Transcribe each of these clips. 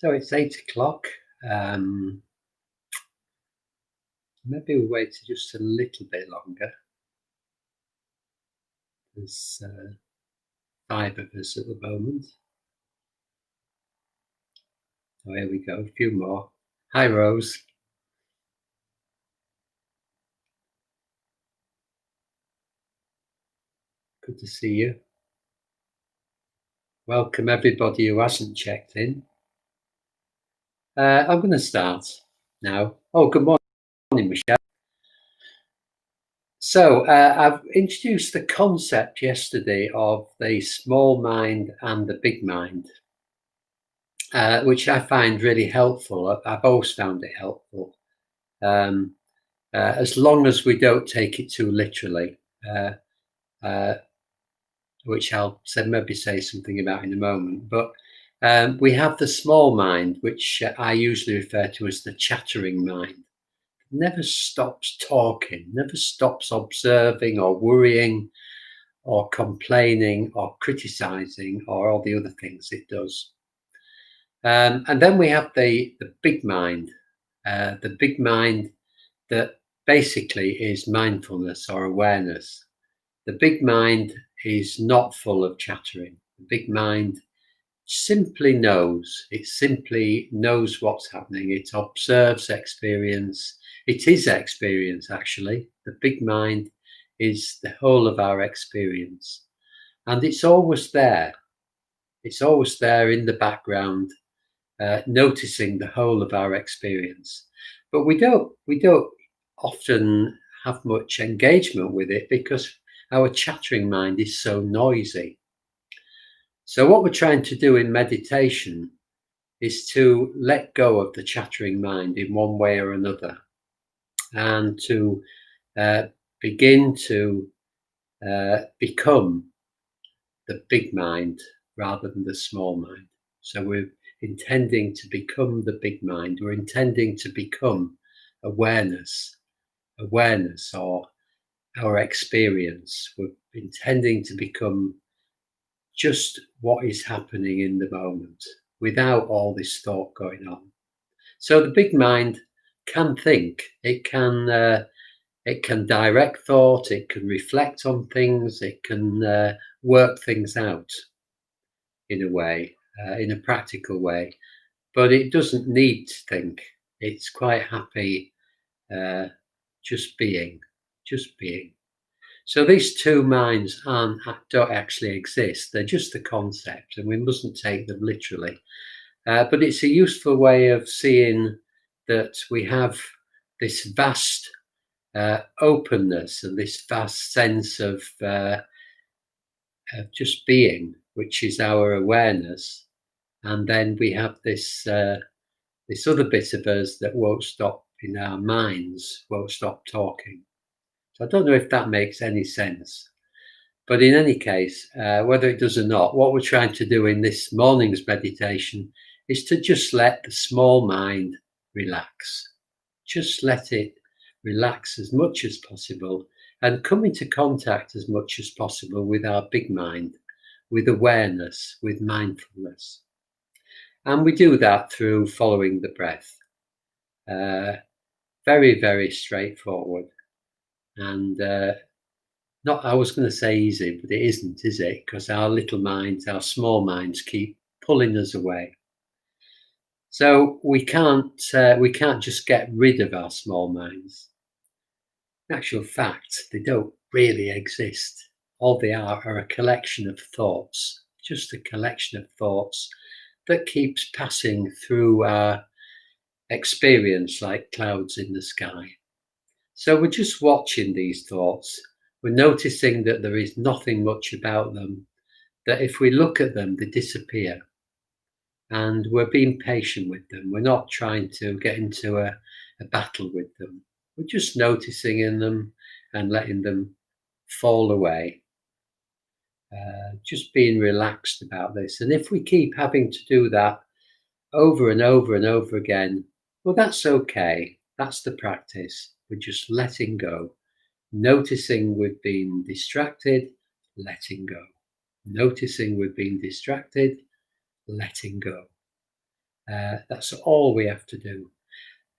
So it's 8 o'clock. Maybe we'll wait just a little bit longer. There's 5 of us at the moment. Oh, here we go, a few more. Hi, Rose. Good to see you. Welcome everybody who hasn't checked in. I'm going to start now. Oh, good morning, Michelle. So I've introduced the concept yesterday of the small mind and the big mind, which I find really helpful. I've always found it helpful, as long as we don't take it too literally, which I'll maybe say something about in a moment. But we have the small mind, which I usually refer to as the chattering mind. Never stops talking, never stops observing or worrying or complaining or criticizing or all the other things it does. And then we have the big mind that basically is mindfulness or awareness. The big mind is not full of chattering. The big mind simply knows. It simply knows what's happening. It observes experience. It is experience, actually. The big mind is the whole of our experience. And it's always there. It's always there in the background, noticing the whole of our experience. But we don't often have much engagement with it because our chattering mind is so noisy. So what we're trying to do in meditation is to let go of the chattering mind in one way or another, and to begin to become the big mind rather than the small mind. So we're intending to become the big mind. We're intending to become awareness or our experience. We're intending to become just what is happening in the moment without all this thought going on. So the big mind can think. It can direct thought. It can reflect on things. It can work things out in a way, in a practical way. But it doesn't need to think. It's quite happy just being. So these two minds don't actually exist. They're just a concept, and we mustn't take them literally. But it's a useful way of seeing that we have this vast openness and this vast sense of just being, which is our awareness. And then we have this other bit of us that won't stop in our minds, won't stop talking. So I don't know if that makes any sense. But in any case, whether it does or not, what we're trying to do in this morning's meditation is to just let the small mind relax. Just let it relax as much as possible and come into contact as much as possible with our big mind, with awareness, with mindfulness. And we do that through following the breath. Very, very straightforward. And not, I was going to say easy, but it isn't, is it? Because our little minds, our small minds, keep pulling us away. So we can't just get rid of our small minds. In actual fact, they don't really exist. All they are a collection of thoughts, just a collection of thoughts that keeps passing through our experience like clouds in the sky. So we're just watching these thoughts. We're noticing that there is nothing much about them, that if we look at them, they disappear. And we're being patient with them. We're not trying to get into a battle with them. We're just noticing in them and letting them fall away. Just being relaxed about this. And if we keep having to do that over and over and over again, well, that's okay. That's the practice. We're just letting go. Noticing we've been distracted, letting go. Noticing we've been distracted, letting go. That's all we have to do.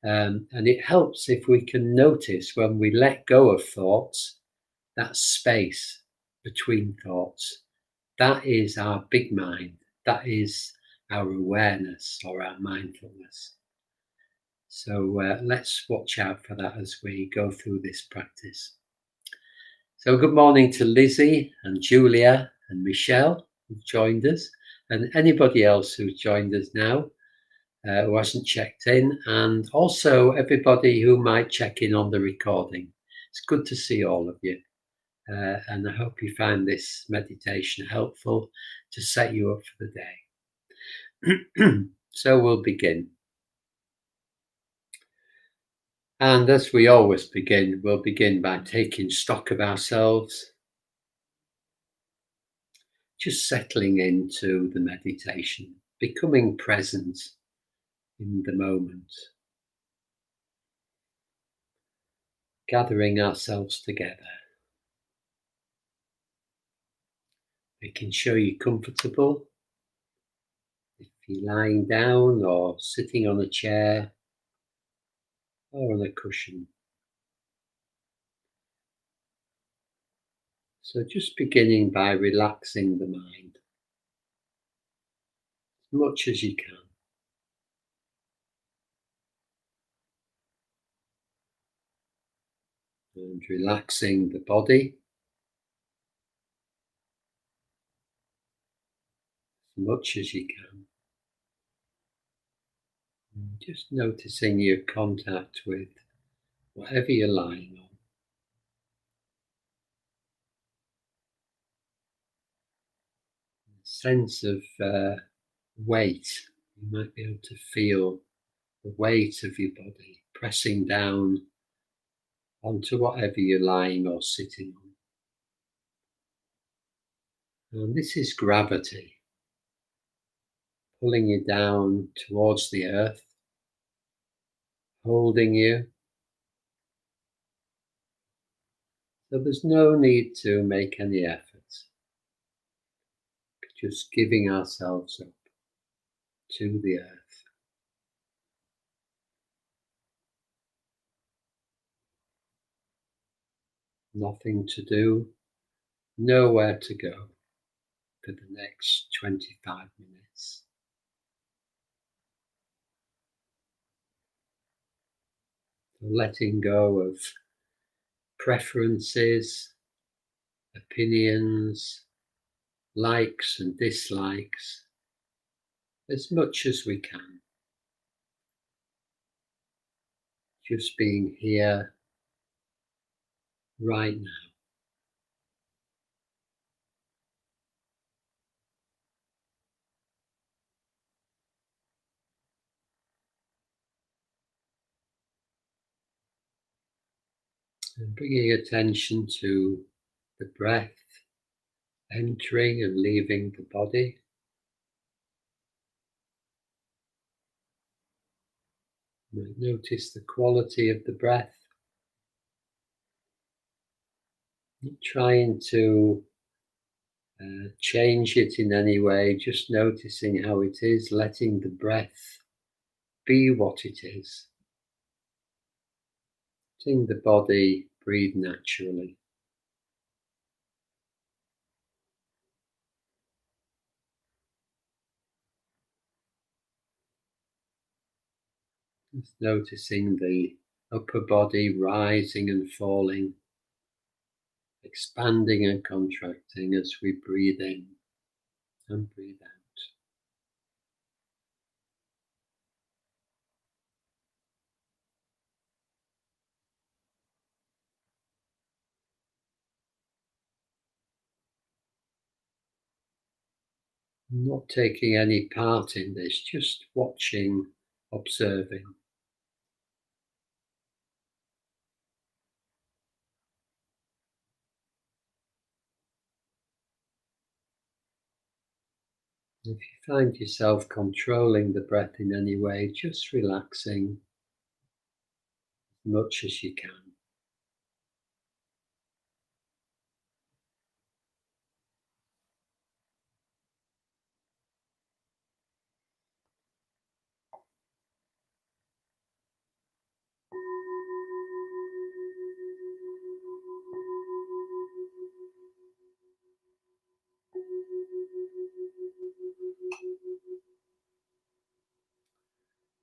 And it helps if we can notice when we let go of thoughts, that space between thoughts. That is our big mind. That is our awareness or our mindfulness. So let's watch out for that as we go through this practice. So good morning to Lizzie and Julia and Michelle who've joined us, and anybody else who's joined us now who hasn't checked in, and also everybody who might check in on the recording. It's good to see all of you, and I hope you find this meditation helpful to set you up for the day. So we'll begin. And as we always begin, we'll begin by taking stock of ourselves, just settling into the meditation, becoming present in the moment, gathering ourselves together, making sure you're comfortable. If you're lying down or sitting on a chair or on a cushion. So just beginning by relaxing the mind as much as you can. And relaxing the body as much as you can. And just noticing your contact with whatever you're lying on. A sense of weight. You might be able to feel the weight of your body pressing down onto whatever you're lying or sitting on. And this is gravity, pulling you down towards the earth, holding you. So there's no need to make any effort, just giving ourselves up to the earth. Nothing to do, nowhere to go for the next 25 minutes. Letting go of preferences, opinions, likes and dislikes, as much as we can. Just being here right now. And bringing attention to the breath entering and leaving the body. You might notice the quality of the breath. Not trying to change it in any way, just noticing how it is, letting the breath be what it is. Letting the body breathe naturally. Just noticing the upper body rising and falling, expanding and contracting as we breathe in and breathe out. Not taking any part in this, just watching, observing. If you find yourself controlling the breath in any way, just relaxing as much as you can.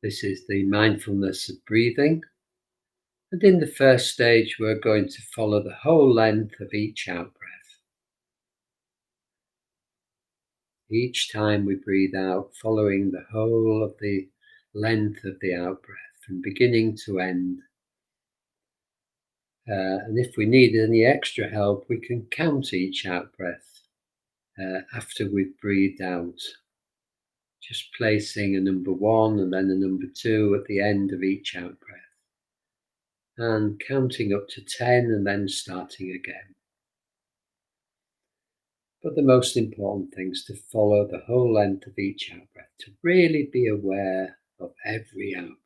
This is the mindfulness of breathing. And in the first stage, we're going to follow the whole length of each out breath. Each time we breathe out, following the whole of the length of the out breath from beginning to end. And if we need any extra help, we can count each out breath after we've breathed out. Just placing a number 1 and then a number 2 at the end of each out breath. And counting up to 10 and then starting again. But the most important thing is to follow the whole length of each out breath, to really be aware of every out breath.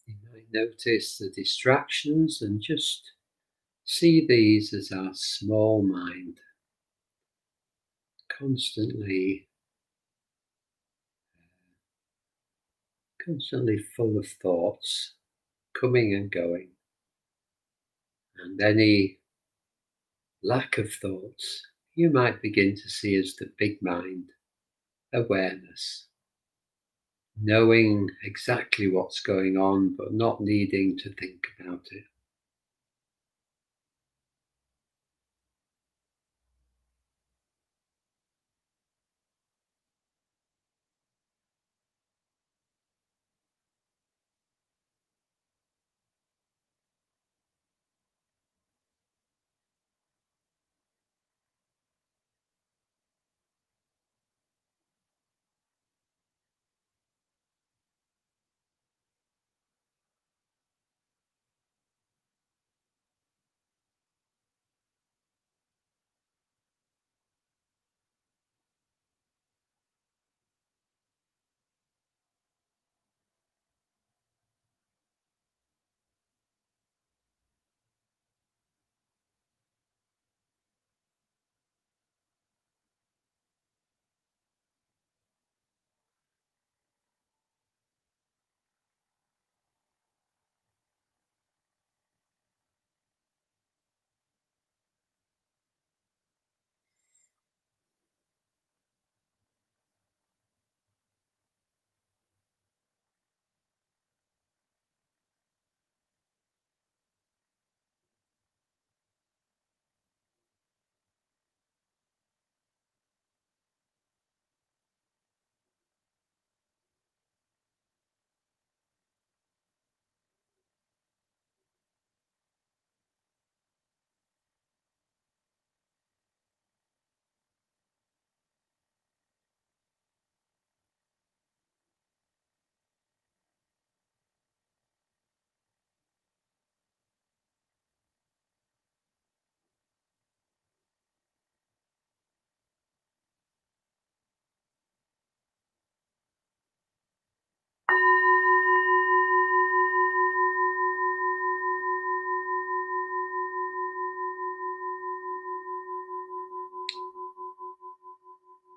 You might notice the distractions and just see these as our small mind, constantly, constantly full of thoughts, coming and going. And any lack of thoughts, you might begin to see as the big mind, awareness, knowing exactly what's going on, but not needing to think about it.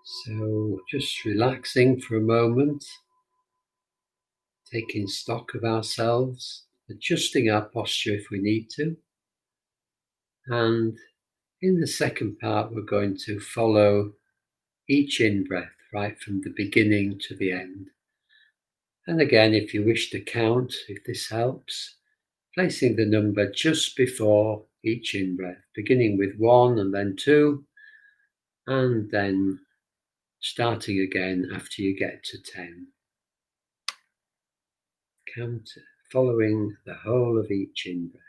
So just relaxing for a moment, taking stock of ourselves, adjusting our posture if we need to. And in the second part, we're going to follow each in-breath right from the beginning to the end. And again, if you wish to count, if this helps, placing the number just before each in-breath, beginning with 1 and then 2, and then starting again after you get to 10. Count following the whole of each in-breath.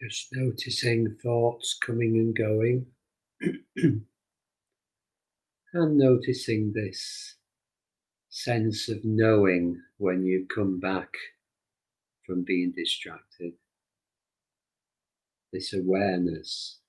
Just noticing thoughts coming and going, and noticing this sense of knowing when you come back from being distracted, this awareness.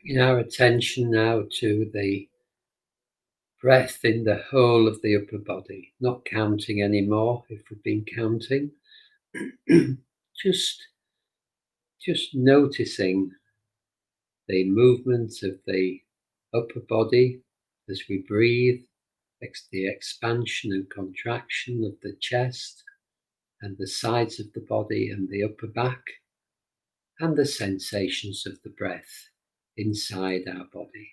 Bringing our attention now to the breath in the whole of the upper body, not counting anymore if we've been counting. just just noticing the movement of the upper body as we breathe, the expansion and contraction of the chest and the sides of the body and the upper back, and the sensations of the breath inside our body.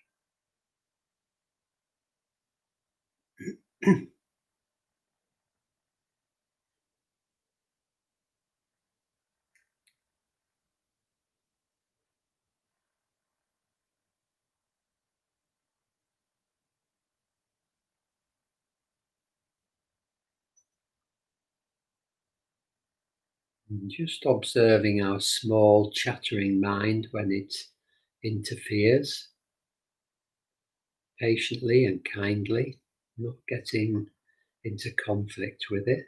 And just observing our small chattering mind when it interferes, patiently and kindly, not getting into conflict with it.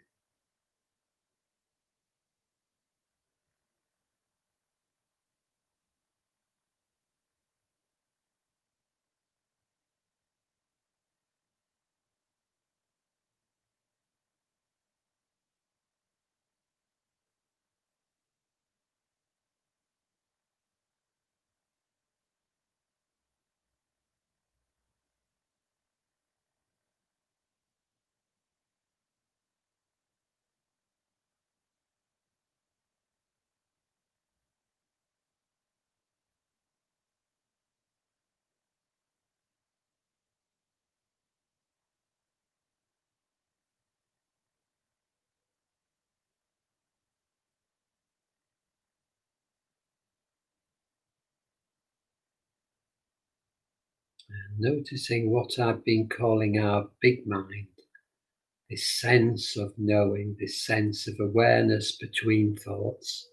And noticing what I've been calling our big mind, this sense of knowing, this sense of awareness between thoughts.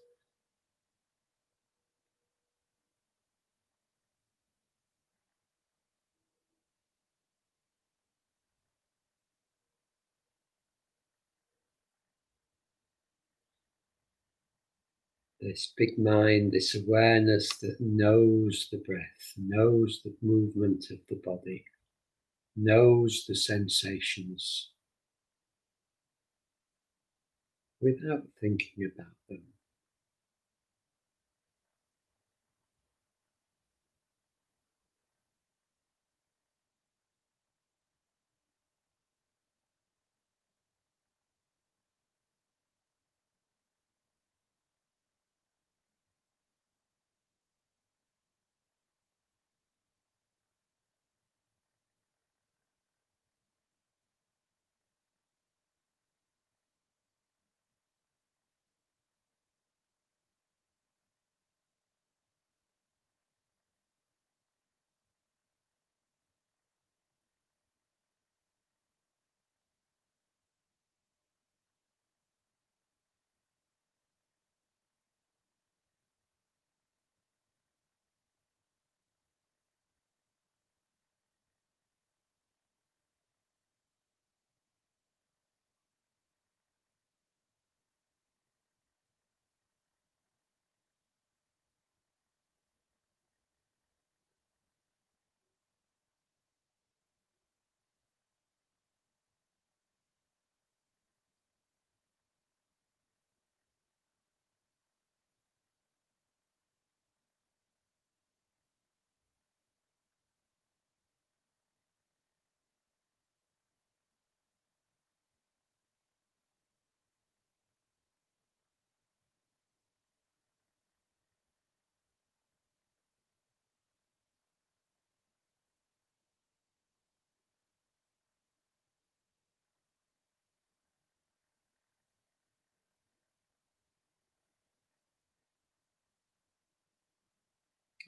This big mind, this awareness that knows the breath, knows the movement of the body, knows the sensations without thinking about them.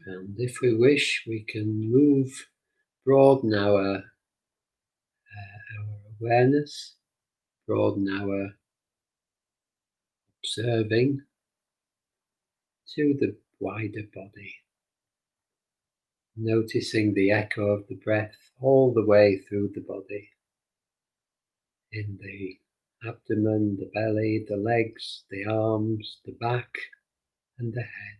And if we wish, we can broaden our awareness, broaden our observing to the wider body, noticing the echo of the breath all the way through the body, in the abdomen, the belly, the legs, the arms, the back, and the head.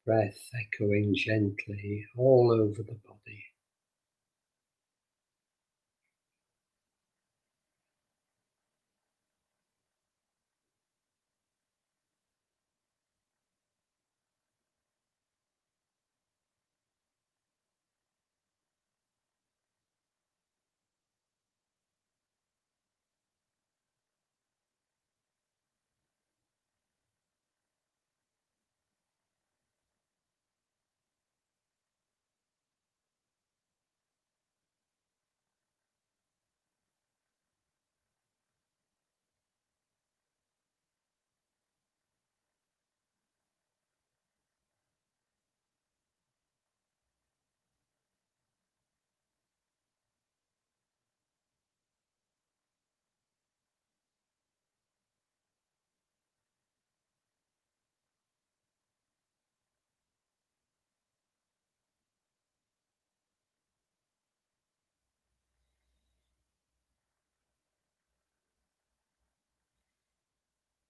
Breath echoing gently all over the body.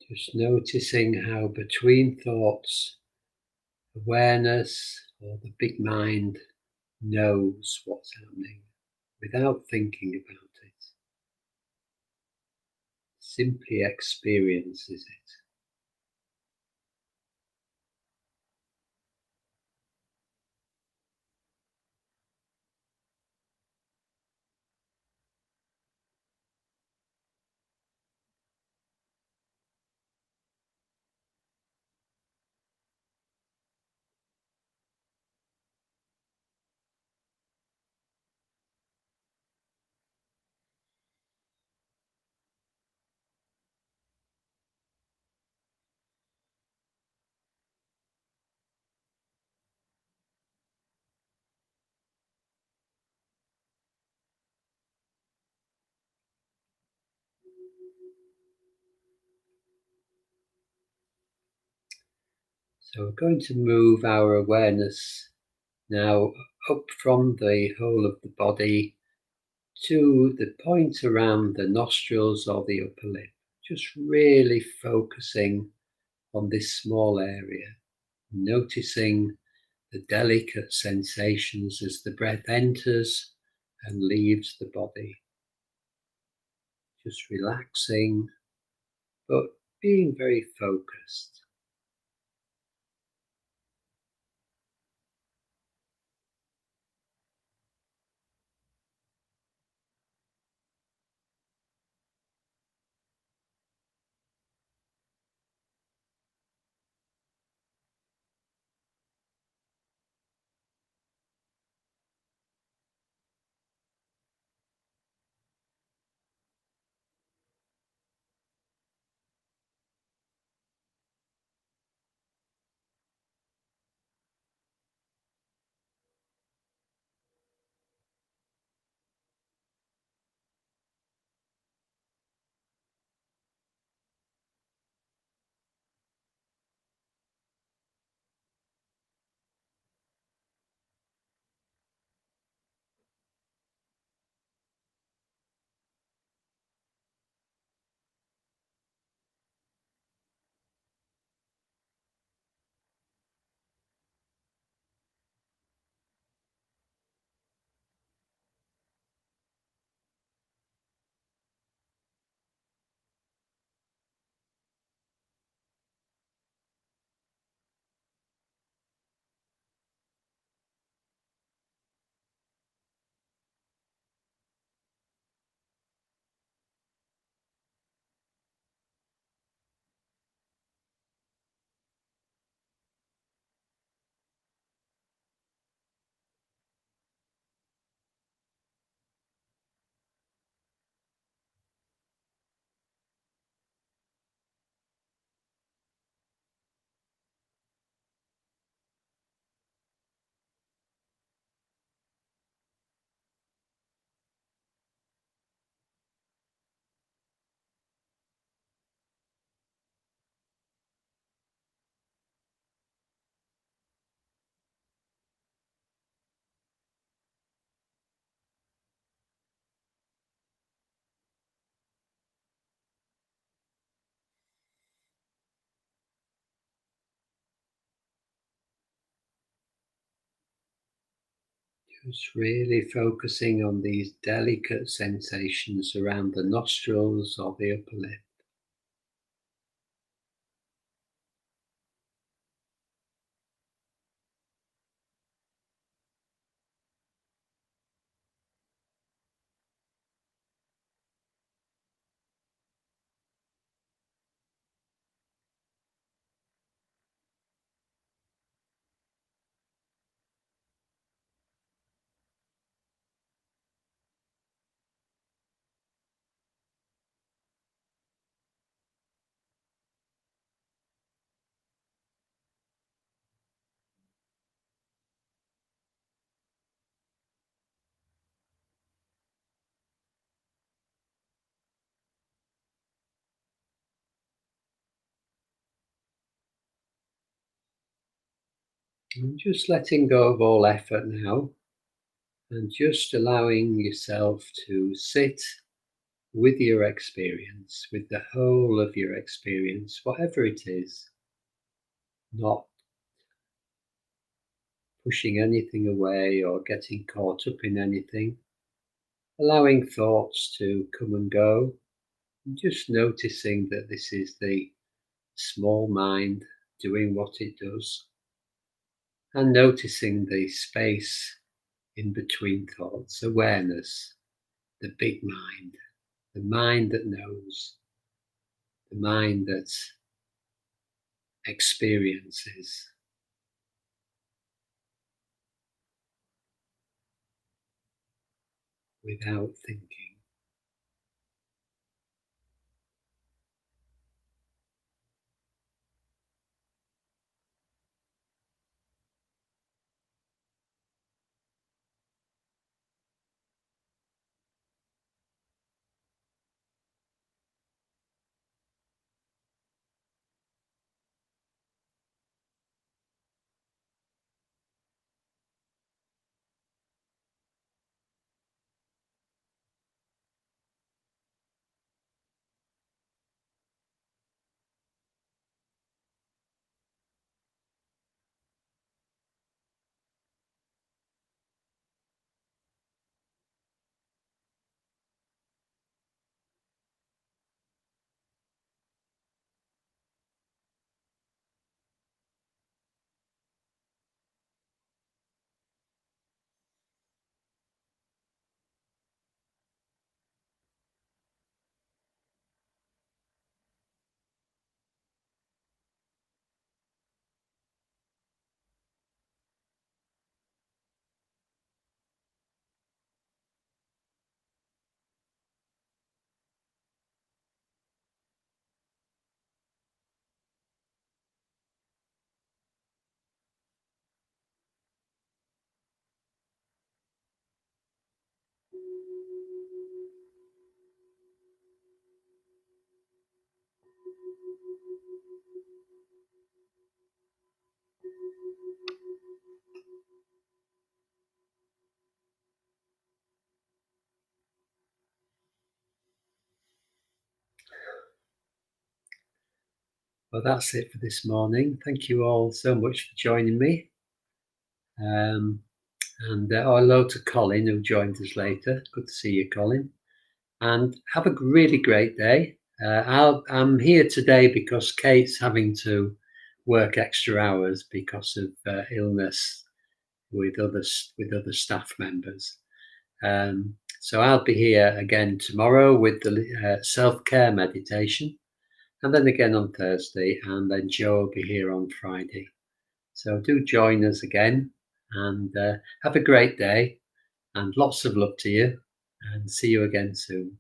Just noticing how between thoughts, awareness or the big mind knows what's happening without thinking about it, simply experiences it. So we're going to move our awareness now up from the whole of the body to the point around the nostrils or the upper lip, just really focusing on this small area, noticing the delicate sensations as the breath enters and leaves the body, just relaxing but being very focused. Just really focusing on these delicate sensations around the nostrils or the upper lip. And just letting go of all effort now, and just allowing yourself to sit with your experience, with the whole of your experience, whatever it is, not pushing anything away or getting caught up in anything, allowing thoughts to come and go, and just noticing that this is the small mind doing what it does, and noticing the space in between thoughts, awareness, the big mind, the mind that knows, the mind that experiences without thinking. Well, that's it for this morning. Thank you all so much for joining me. Um, and hello to Colin, who joined us later. Good to see you, Colin. And have a really great day. I'm here today because Kate's having to work extra hours because of illness with other staff members. So I'll be here again tomorrow with the self-care meditation, and then again on Thursday, and then Joe will be here on Friday. So do join us again, and have a great day, and lots of love to you, and see you again soon.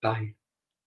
Bye.